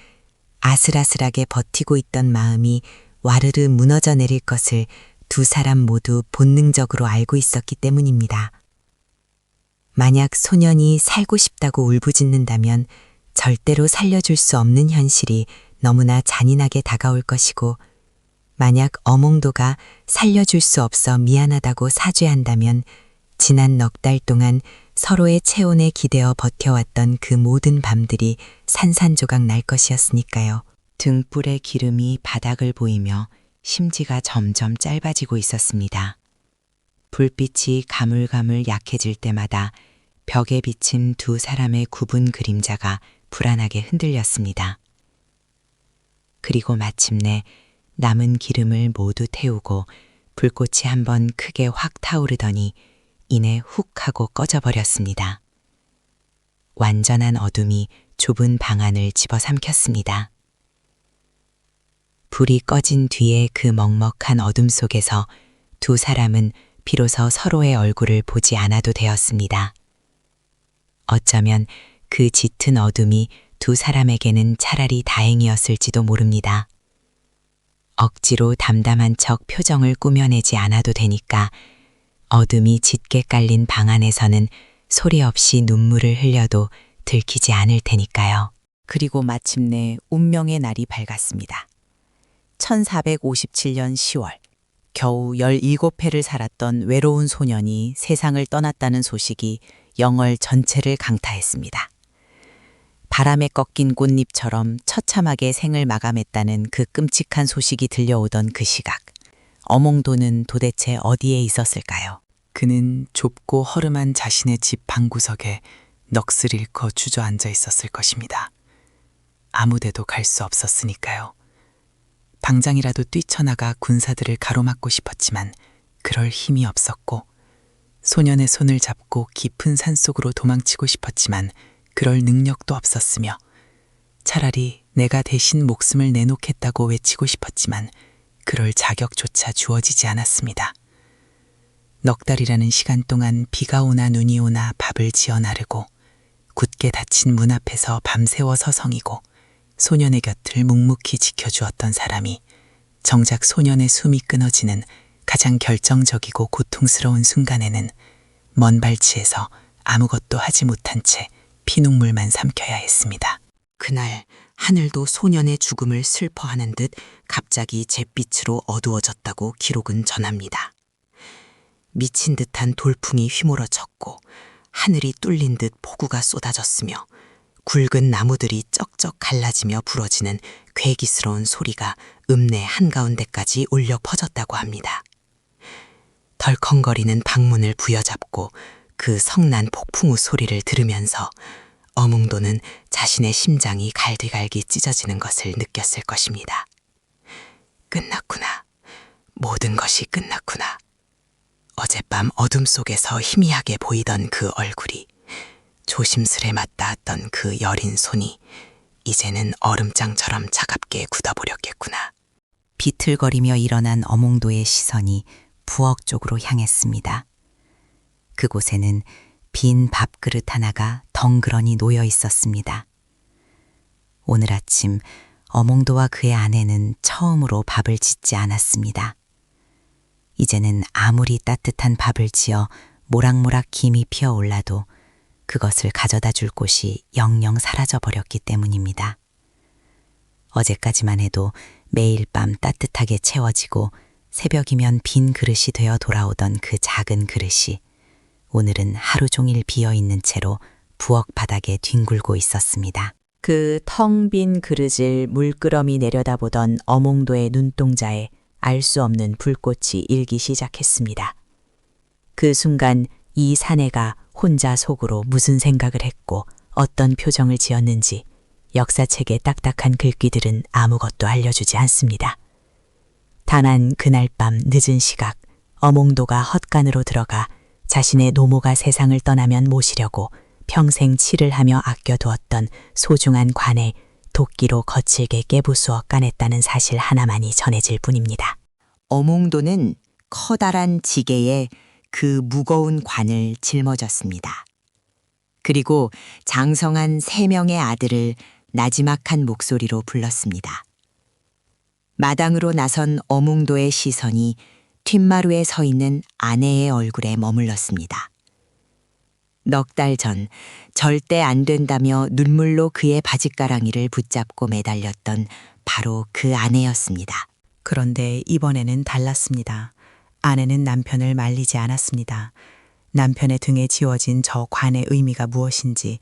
아슬아슬하게 버티고 있던 마음이 와르르 무너져 내릴 것을 두 사람 모두 본능적으로 알고 있었기 때문입니다. 만약 소년이 살고 싶다고 울부짖는다면 절대로 살려줄 수 없는 현실이 너무나 잔인하게 다가올 것이고, 만약 어몽도가 살려줄 수 없어 미안하다고 사죄한다면 지난 넉 달 동안 서로의 체온에 기대어 버텨왔던 그 모든 밤들이 산산조각 날 것이었으니까요. 등불의 기름이 바닥을 보이며 심지가 점점 짧아지고 있었습니다. 불빛이 가물가물 약해질 때마다 벽에 비친 두 사람의 굽은 그림자가 불안하게 흔들렸습니다. 그리고 마침내 남은 기름을 모두 태우고 불꽃이 한번 크게 확 타오르더니 이내 훅 하고 꺼져버렸습니다. 완전한 어둠이 좁은 방 안을 집어삼켰습니다. 불이 꺼진 뒤에 그 먹먹한 어둠 속에서 두 사람은 비로소 서로의 얼굴을 보지 않아도 되었습니다. 어쩌면 그 짙은 어둠이 두 사람에게는 차라리 다행이었을지도 모릅니다. 억지로 담담한 척 표정을 꾸며내지 않아도 되니까 어둠이 짙게 깔린 방 안에서는 소리 없이 눈물을 흘려도 들키지 않을 테니까요. 그리고 마침내 운명의 날이 밝았습니다. 1457년 10월, 겨우 17회를 살았던 외로운 소년이 세상을 떠났다는 소식이 영월 전체를 강타했습니다. 바람에 꺾인 꽃잎처럼 처참하게 생을 마감했다는 그 끔찍한 소식이 들려오던 그 시각, 어몽도는 도대체 어디에 있었을까요? 그는 좁고 허름한 자신의 집 방구석에 넋을 잃고 주저앉아 있었을 것입니다. 아무데도 갈 수 없었으니까요. 당장이라도 뛰쳐나가 군사들을 가로막고 싶었지만 그럴 힘이 없었고, 소년의 손을 잡고 깊은 산속으로 도망치고 싶었지만 그럴 능력도 없었으며 차라리 내가 대신 목숨을 내놓겠다고 외치고 싶었지만 그럴 자격조차 주어지지 않았습니다. 넉 달이라는 시간 동안 비가 오나 눈이 오나 밥을 지어 나르고 굳게 닫힌 문 앞에서 밤새워 서성이고 소년의 곁을 묵묵히 지켜주었던 사람이 정작 소년의 숨이 끊어지는 가장 결정적이고 고통스러운 순간에는 먼 발치에서 아무것도 하지 못한 채 피눈물만 삼켜야 했습니다. 그날 하늘도 소년의 죽음을 슬퍼하는 듯 갑자기 잿빛으로 어두워졌다고 기록은 전합니다. 미친 듯한 돌풍이 휘몰아쳤고 하늘이 뚫린 듯 폭우가 쏟아졌으며 굵은 나무들이 쩍쩍 갈라지며 부러지는 괴기스러운 소리가 읍내 한가운데까지 울려 퍼졌다고 합니다. 덜컹거리는 방문을 부여잡고 그 성난 폭풍우 소리를 들으면서 어몽도는 자신의 심장이 갈기갈기 찢어지는 것을 느꼈을 것입니다. 끝났구나. 모든 것이 끝났구나. 어젯밤 어둠 속에서 희미하게 보이던 그 얼굴이, 조심스레 맞닿았던 그 여린 손이 이제는 얼음장처럼 차갑게 굳어버렸겠구나. 비틀거리며 일어난 어몽도의 시선이 부엌 쪽으로 향했습니다. 그곳에는 빈 밥그릇 하나가 덩그러니 놓여 있었습니다. 오늘 아침 어몽도와 그의 아내는 처음으로 밥을 짓지 않았습니다. 이제는 아무리 따뜻한 밥을 지어 모락모락 김이 피어올라도 그것을 가져다 줄 곳이 영영 사라져버렸기 때문입니다. 어제까지만 해도 매일 밤 따뜻하게 채워지고 새벽이면 빈 그릇이 되어 돌아오던 그 작은 그릇이 오늘은 하루 종일 비어있는 채로 부엌 바닥에 뒹굴고 있었습니다. 그 텅 빈 그릇을 물끄러미 내려다보던 어몽도의 눈동자에 알 수 없는 불꽃이 일기 시작했습니다. 그 순간 이 사내가 혼자 속으로 무슨 생각을 했고 어떤 표정을 지었는지 역사책의 딱딱한 글귀들은 아무것도 알려주지 않습니다. 다만 그날 밤 늦은 시각 어몽도가 헛간으로 들어가 자신의 노모가 세상을 떠나면 모시려고 평생 칠을 하며 아껴두었던 소중한 관을 도끼로 거칠게 깨부수어 까냈다는 사실 하나만이 전해질 뿐입니다. 어몽도는 커다란 지게에 그 무거운 관을 짊어졌습니다. 그리고 장성한 3명의 아들을 나지막한 목소리로 불렀습니다. 마당으로 나선 어몽도의 시선이 튠마루에 서 있는 아내의 얼굴에 머물렀습니다. 넉 달 전 절대 안 된다며 눈물로 그의 바짓가랑이를 붙잡고 매달렸던 바로 그 아내였습니다. 그런데 이번에는 달랐습니다. 아내는 남편을 말리지 않았습니다. 남편의 등에 지워진 저 관의 의미가 무엇인지,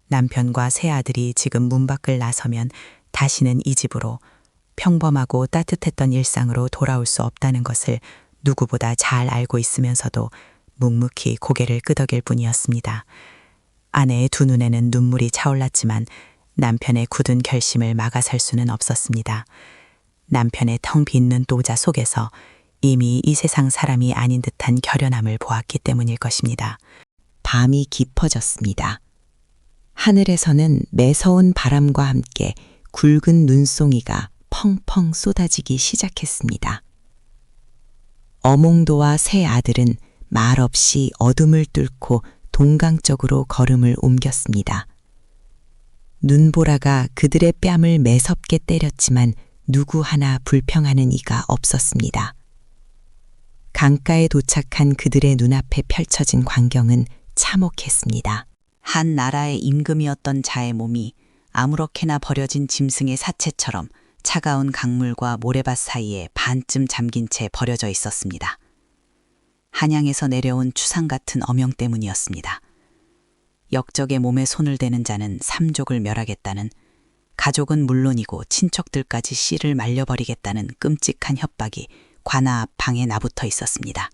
남편과 새 아들이 지금 문 밖을 나서면 다시는 이 집으로 평범하고 따뜻했던 일상으로 돌아올 수 없다는 것을 누구보다 잘 알고 있으면서도 묵묵히 고개를 끄덕일 뿐이었습니다. 아내의 두 눈에는 눈물이 차올랐지만 남편의 굳은 결심을 막아설 수는 없었습니다. 남편의 텅 빈 눈동자 속에서 이미 이 세상 사람이 아닌 듯한 결연함을 보았기 때문일 것입니다. 밤이 깊어졌습니다. 하늘에서는 매서운 바람과 함께 굵은 눈송이가 펑펑 쏟아지기 시작했습니다. 어몽도와 새 아들은 말없이 어둠을 뚫고 동강 쪽으로 걸음을 옮겼습니다. 눈보라가 그들의 뺨을 매섭게 때렸지만 누구 하나 불평하는 이가 없었습니다. 강가에 도착한 그들의 눈앞에 펼쳐진 광경은 참혹했습니다. 한 나라의 임금이었던 자의 몸이 아무렇게나 버려진 짐승의 사체처럼 차가운 강물과 모래밭 사이에 반쯤 잠긴 채 버려져 있었습니다. 한양에서 내려온 추상 같은 어명 때문이었습니다. 역적의 몸에 손을 대는 자는 삼족을 멸하겠다는, 가족은 물론이고 친척들까지 씨를 말려버리겠다는 끔찍한 협박이 관아 앞 방에 나붙어 있었습니다.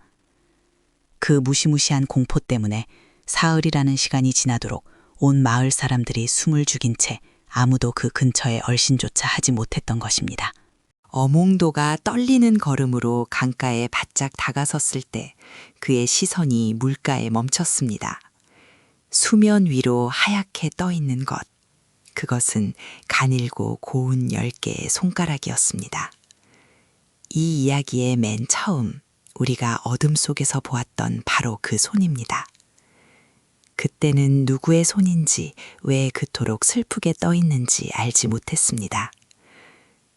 그 무시무시한 공포 때문에 사흘이라는 시간이 지나도록 온 마을 사람들이 숨을 죽인 채 아무도 그 근처에 얼씬조차 하지 못했던 것입니다. 어몽도가 떨리는 걸음으로 강가에 바짝 다가섰을 때 그의 시선이 물가에 멈췄습니다. 수면 위로 하얗게 떠 있는 것. 그것은 가늘고 고운 10개의 손가락이었습니다. 이 이야기의 맨 처음 우리가 어둠 속에서 보았던 바로 그 손입니다. 그때는 누구의 손인지 왜 그토록 슬프게 떠 있는지 알지 못했습니다.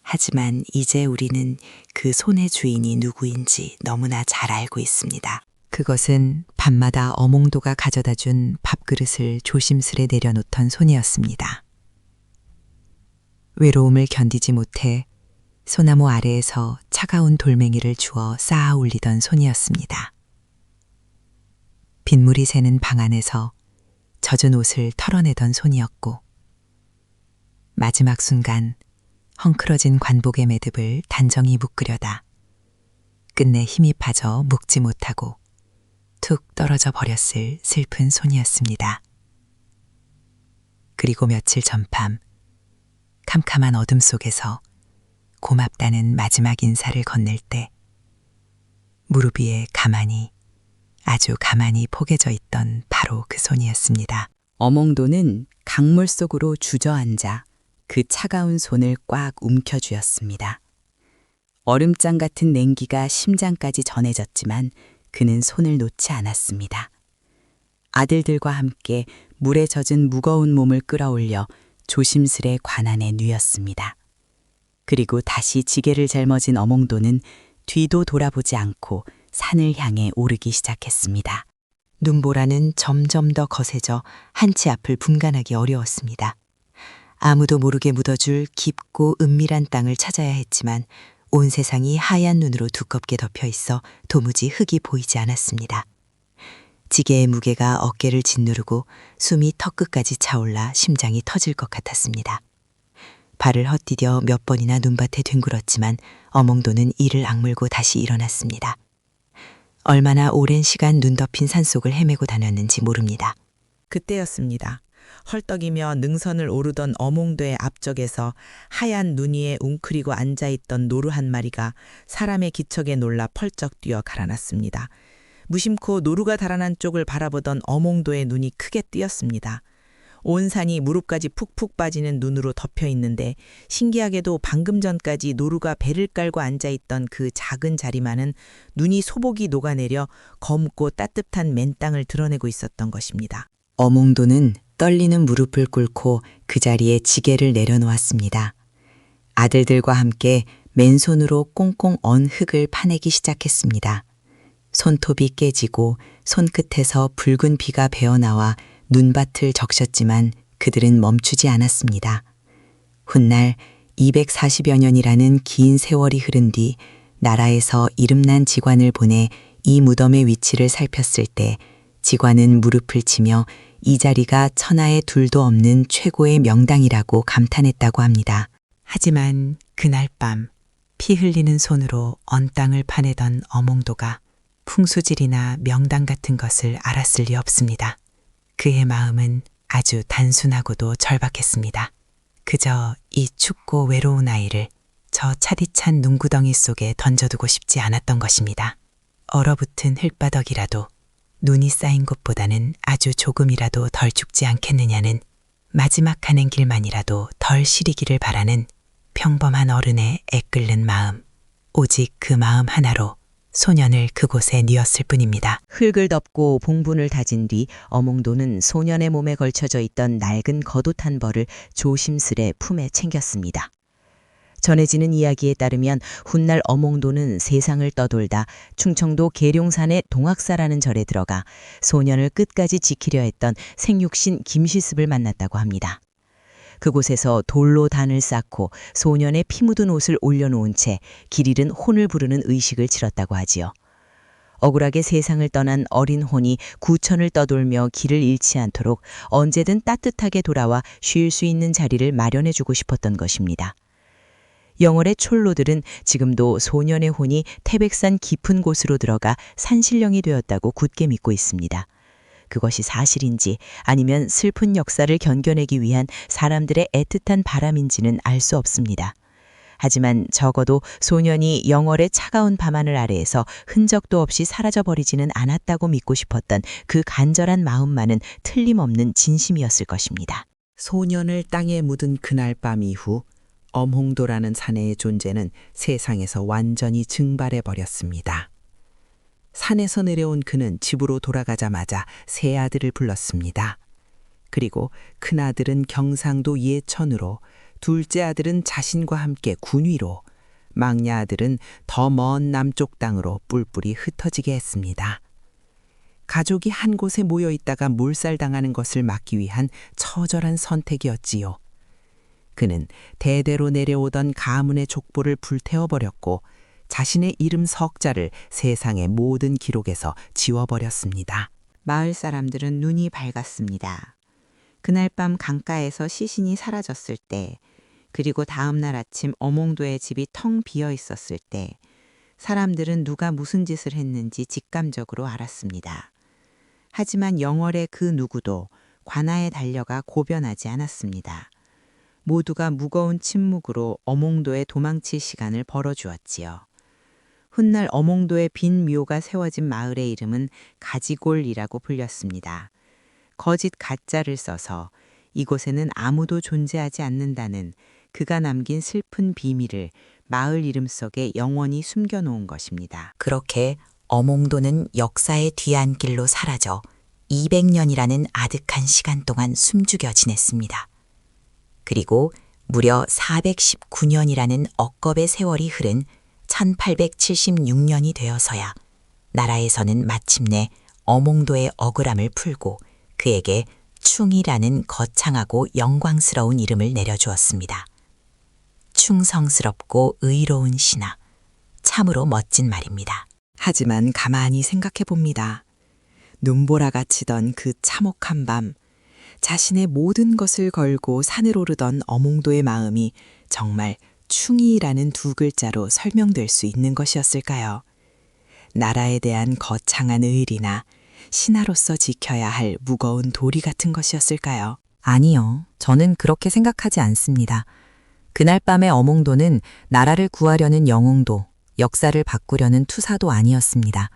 하지만 이제 우리는 그 손의 주인이 누구인지 너무나 잘 알고 있습니다. 그것은 밤마다 어몽도가 가져다 준 밥그릇을 조심스레 내려놓던 손이었습니다. 외로움을 견디지 못해 소나무 아래에서 차가운 돌멩이를 주워 쌓아 올리던 손이었습니다. 빗물이 새는 방 안에서 젖은 옷을 털어내던 손이었고, 마지막 순간 헝클어진 관복의 매듭을 단정히 묶으려다 끝내 힘이 빠져 묶지 못하고 툭 떨어져 버렸을 슬픈 손이었습니다. 그리고 며칠 전밤 캄캄한 어둠 속에서 고맙다는 마지막 인사를 건넬 때 무릎 위에 가만히, 아주 가만히 포개져 있던 바로 그 손이었습니다. 어몽도는 강물 속으로 주저앉아 그 차가운 손을 꽉 움켜쥐었습니다. 얼음장 같은 냉기가 심장까지 전해졌지만 그는 손을 놓지 않았습니다. 아들들과 함께 물에 젖은 무거운 몸을 끌어올려 조심스레 관안에 뉘었습니다. 그리고 다시 지게를 짊어진 어몽도는 뒤도 돌아보지 않고 산을 향해 오르기 시작했습니다. 눈보라는 점점 더 거세져 한치 앞을 분간하기 어려웠습니다. 아무도 모르게 묻어줄 깊고 은밀한 땅을 찾아야 했지만 온 세상이 하얀 눈으로 두껍게 덮여 있어 도무지 흙이 보이지 않았습니다. 지게의 무게가 어깨를 짓누르고 숨이 턱끝까지 차올라 심장이 터질 것 같았습니다. 발을 헛디뎌 몇 번이나 눈밭에 뒹굴었지만 어몽도는 이를 악물고 다시 일어났습니다. 얼마나 오랜 시간 눈 덮인 산속을 헤매고 다녔는지 모릅니다. 그때였습니다. 헐떡이며 능선을 오르던 어몽도의 앞쪽에서 하얀 눈 위에 웅크리고 앉아있던 노루 한 마리가 사람의 기척에 놀라 펄쩍 뛰어 갈아났습니다. 무심코 노루가 달아난 쪽을 바라보던 어몽도의 눈이 크게 뜨였습니다. 온 산이 무릎까지 푹푹 빠지는 눈으로 덮여 있는데 신기하게도 방금 전까지 노루가 배를 깔고 앉아있던 그 작은 자리만은 눈이 소복이 녹아내려 검고 따뜻한 맨땅을 드러내고 있었던 것입니다. 어몽도는 떨리는 무릎을 꿇고 그 자리에 지게를 내려놓았습니다. 아들들과 함께 맨손으로 꽁꽁 언 흙을 파내기 시작했습니다. 손톱이 깨지고 손끝에서 붉은 피가 배어나와 눈밭을 적셨지만 그들은 멈추지 않았습니다. 훗날 240여 년이라는 긴 세월이 흐른 뒤 나라에서 이름난 직관을 보내 이 무덤의 위치를 살폈을 때 직관은 무릎을 치며 이 자리가 천하에 둘도 없는 최고의 명당이라고 감탄했다고 합니다. 하지만 그날 밤 피 흘리는 손으로 언 땅을 파내던 어몽도가 풍수질이나 명당 같은 것을 알았을 리 없습니다. 그의 마음은 아주 단순하고도 절박했습니다. 그저 이 춥고 외로운 아이를 저 차디찬 눈구덩이 속에 던져두고 싶지 않았던 것입니다. 얼어붙은 흙바닥이라도 눈이 쌓인 곳보다는 아주 조금이라도 덜 춥지 않겠느냐는 마지막 가는 길만이라도 덜 시리기를 바라는 평범한 어른의 애끓는 마음, 오직 그 마음 하나로 소년을 그곳에 뉘었을 뿐입니다. 흙을 덮고 봉분을 다진 뒤 어몽도는 소년의 몸에 걸쳐져 있던 낡은 겉옷 한 벌을 조심스레 품에 챙겼습니다. 전해지는 이야기에 따르면 훗날 어몽도는 세상을 떠돌다 충청도 계룡산의 동학사라는 절에 들어가 소년을 끝까지 지키려 했던 생육신 김시습을 만났다고 합니다. 그곳에서 돌로 단을 쌓고 소년의 피 묻은 옷을 올려놓은 채 길 잃은 혼을 부르는 의식을 치렀다고 하지요. 억울하게 세상을 떠난 어린 혼이 구천을 떠돌며 길을 잃지 않도록 언제든 따뜻하게 돌아와 쉴 수 있는 자리를 마련해주고 싶었던 것입니다. 영월의 촐로들은 지금도 소년의 혼이 태백산 깊은 곳으로 들어가 산신령이 되었다고 굳게 믿고 있습니다. 그것이 사실인지 아니면 슬픈 역사를 견뎌내기 위한 사람들의 애틋한 바람인지는 알 수 없습니다. 하지만 적어도 소년이 영월의 차가운 밤하늘 아래에서 흔적도 없이 사라져버리지는 않았다고 믿고 싶었던 그 간절한 마음만은 틀림없는 진심이었을 것입니다. 소년을 땅에 묻은 그날 밤 이후 엄홍도라는 사내의 존재는 세상에서 완전히 증발해 버렸습니다. 산에서 내려온 그는 집으로 돌아가자마자 세 아들을 불렀습니다. 그리고 큰아들은 경상도 예천으로, 둘째 아들은 자신과 함께 군위로, 막내 아들은 더 먼 남쪽 땅으로 뿔뿔이 흩어지게 했습니다. 가족이 한 곳에 모여 있다가 몰살당하는 것을 막기 위한 처절한 선택이었지요. 그는 대대로 내려오던 가문의 족보를 불태워버렸고 자신의 이름 석자를 세상의 모든 기록에서 지워버렸습니다. 마을 사람들은 눈이 밝았습니다. 그날 밤 강가에서 시신이 사라졌을 때, 그리고 다음 날 아침 어몽도의 집이 텅 비어 있었을 때, 사람들은 누가 무슨 짓을 했는지 직감적으로 알았습니다. 하지만 영월의 그 누구도 관아에 달려가 고변하지 않았습니다. 모두가 무거운 침묵으로 어몽도에 도망칠 시간을 벌어주었지요. 훗날 어몽도의 빈 묘가 세워진 마을의 이름은 가지골이라고 불렸습니다. 거짓 가짜를 써서 이곳에는 아무도 존재하지 않는다는 그가 남긴 슬픈 비밀을 마을 이름 속에 영원히 숨겨놓은 것입니다. 그렇게 어몽도는 역사의 뒤안길로 사라져 200년이라는 아득한 시간 동안 숨죽여 지냈습니다. 그리고 무려 419년이라는 억겁의 세월이 흐른 1876년이 되어서야 나라에서는 마침내 어몽도의 억울함을 풀고 그에게 충이라는 거창하고 영광스러운 이름을 내려주었습니다. 충성스럽고 의로운 신하. 참으로 멋진 말입니다. 하지만 가만히 생각해 봅니다. 눈보라가 치던 그 참혹한 밤, 자신의 모든 것을 걸고 산을 오르던 어몽도의 마음이 정말 충이라는 두 글자로 설명될 수 있는 것이었을까요? 나라에 대한 거창한 의리나 신하로서 지켜야 할 무거운 도리 같은 것이었을까요? 아니요. 저는 그렇게 생각하지 않습니다. 그날 밤의 어몽도는 나라를 구하려는 영웅도, 역사를 바꾸려는 투사도 아니었습니다.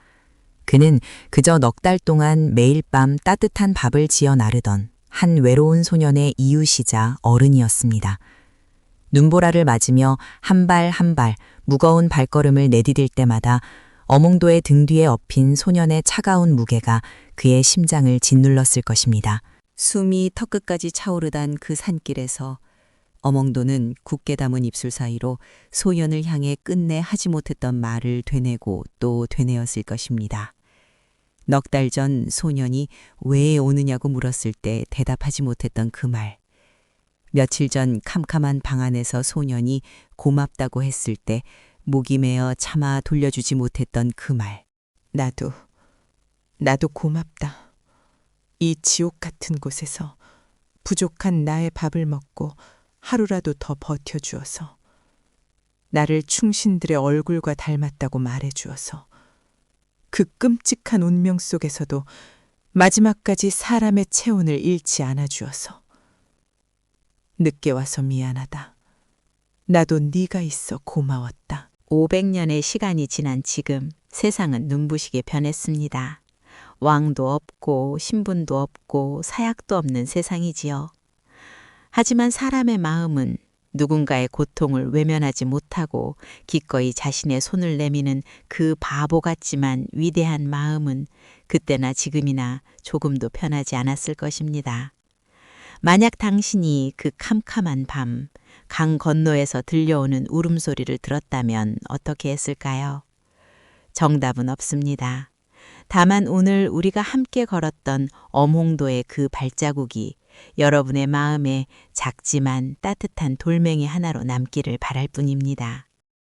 그는 그저 넉 달 동안 매일 밤 따뜻한 밥을 지어 나르던 한 외로운 소년의 이웃이자 어른이었습니다. 눈보라를 맞으며 한 발 한 발 무거운 발걸음을 내디딜 때마다 어몽도의 등 뒤에 엎인 소년의 차가운 무게가 그의 심장을 짓눌렀을 것입니다. 숨이 턱끝까지 차오르던 그 산길에서 어몽도는 굳게 담은 입술 사이로 소년을 향해 끝내 하지 못했던 말을 되뇌고 또 되뇌었을 것입니다. 넉 달 전 소년이 왜 오느냐고 물었을 때 대답하지 못했던 그 말. 며칠 전 캄캄한 방 안에서 소년이 고맙다고 했을 때 목이 메어 차마 돌려주지 못했던 그 말. 나도 고맙다. 이 지옥 같은 곳에서 부족한 나의 밥을 먹고 하루라도 더 버텨주어서, 나를 충신들의 얼굴과 닮았다고 말해주어서, 그 끔찍한 운명 속에서도 마지막까지 사람의 체온을 잃지 않아주어서, 늦게 와서 미안하다. 나도 네가 있어 고마웠다. 500년의 시간이 지난 지금 세상은 눈부시게 변했습니다. 왕도 없고 신분도 없고 사약도 없는 세상이지요. 하지만 사람의 마음은 누군가의 고통을 외면하지 못하고 기꺼이 자신의 손을 내미는 그 바보 같지만 위대한 마음은 그때나 지금이나 조금도 변하지 않았을 것입니다. 만약 당신이 그 캄캄한 밤, 강 건너에서 들려오는 울음소리를 들었다면 어떻게 했을까요? 정답은 없습니다. 다만 오늘 우리가 함께 걸었던 어몽도의 그 발자국이 여러분의 마음에 작지만 따뜻한 돌멩이 하나로 남기를 바랄 뿐입니다.